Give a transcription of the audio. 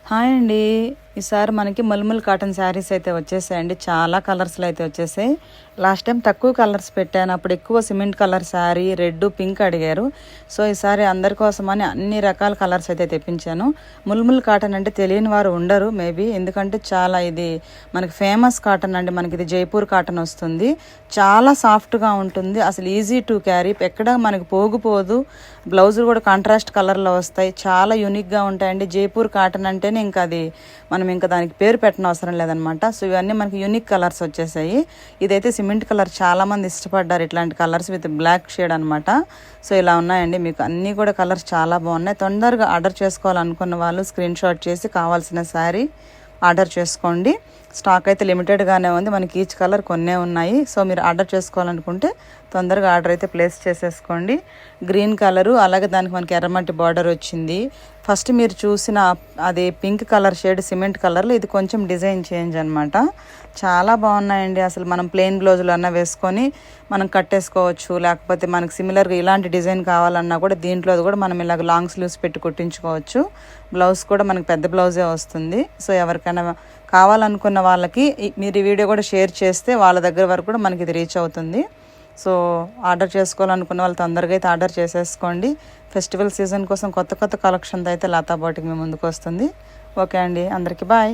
Hi అండి. ఈసారి మనకి మల్మల్ కాటన్ శారీస్ అయితే వచ్చేసాయండి. చాలా కలర్స్లో అయితే వచ్చేసాయి. లాస్ట్ టైం తక్కువ కలర్స్ పెట్టాను, అప్పుడు ఎక్కువ cement colour sari, red, pink అడిగారు. సో ఈసారి అందరి కోసమని అన్ని రకాల కలర్స్ అయితే తెప్పించాను. ముల్ముల్ కాటన్ అంటే తెలియని వారు ఉండరు మేబీ, ఎందుకంటే చాలా ఇది మనకి ఫేమస్ కాటన్ అండి. మనకి ఇది జైపూర్ కాటన్ వస్తుంది. చాలా సాఫ్ట్గా ఉంటుంది, అసలు ఈజీ టు క్యారీ, ఎక్కడ మనకి పోగుపోదు. బ్లౌజులు కూడా కాంట్రాస్ట్ కలర్లో వస్తాయి, చాలా యూనిక్గా ఉంటాయండి. జైపూర్ కాటన్ అంటేనే ఇంకా అది మనం ఇంకా దానికి పేరు పెట్టిన అవసరం లేదనమాట. సో ఇవన్నీ మనకి యూనిక్ కలర్స్ వచ్చేసాయి. ఇదైతే సిమెంట్ కలర్ చాలామంది ఇష్టపడ్డారు, ఇట్లాంటి కలర్స్ విత్ బ్లాక్ షేడ్ అనమాట. సో ఇలా ఉన్నాయండి, మీకు అన్నీ కూడా కలర్స్ చాలా బాగున్నాయి. తొందరగా ఆర్డర్ చేసుకోవాలనుకున్న వాళ్ళు స్క్రీన్ షాట్ చేసి కావాల్సిన శారీ ఆర్డర్ చేసుకోండి. స్టాక్ అయితే లిమిటెడ్గానే ఉంది, మనకి ఈచ్ కలర్ కొన్నే ఉన్నాయి. సో మీరు ఆర్డర్ చేసుకోవాలనుకుంటే తొందరగా ఆర్డర్ అయితే ప్లేస్ చేసేసుకోండి. గ్రీన్ కలరు, అలాగే దానికి మనకి ఎర్రమట్టి బార్డర్ వచ్చింది. ఫస్ట్ మీరు చూసిన అది పింక్ కలర్ షేడ్ సిమెంట్ కలర్లో, ఇది కొంచెం డిజైన్ చేంజ్ అనమాట. చాలా బాగున్నాయండి. అసలు మనం ప్లెయిన్ బ్లౌజులు అన్నా వేసుకొని మనం కట్టేసుకోవచ్చు, లేకపోతే మనకు సిమిలర్గా ఇలాంటి డిజైన్ కావాలన్నా కూడా దీంట్లో కూడా మనం ఇలాగ లాంగ్ స్లీవ్స్ పెట్టి కుట్టించుకోవచ్చు. బ్లౌజ్ కూడా మనకి పెద్ద బ్లౌజే వస్తుంది. సో ఎవరికైనా కావాలనుకున్న వాళ్ళకి మీరు ఈ వీడియో కూడా షేర్ చేస్తే వాళ్ళ దగ్గర వరకు కూడా మనకి ఇది రీచ్ అవుతుంది. సో ఆర్డర్ చేసుకోవాలనుకున్న వాళ్ళు తొందరగా అయితే ఆర్డర్ చేసేసుకోండి. ఫెస్టివల్ సీజన్ కోసం కొత్త కొత్త కలెక్షన్తో అయితే లతా బోటిక్ మీ ముందుకు వస్తుంది. ఓకే అండి, అందరికీ బాయ్.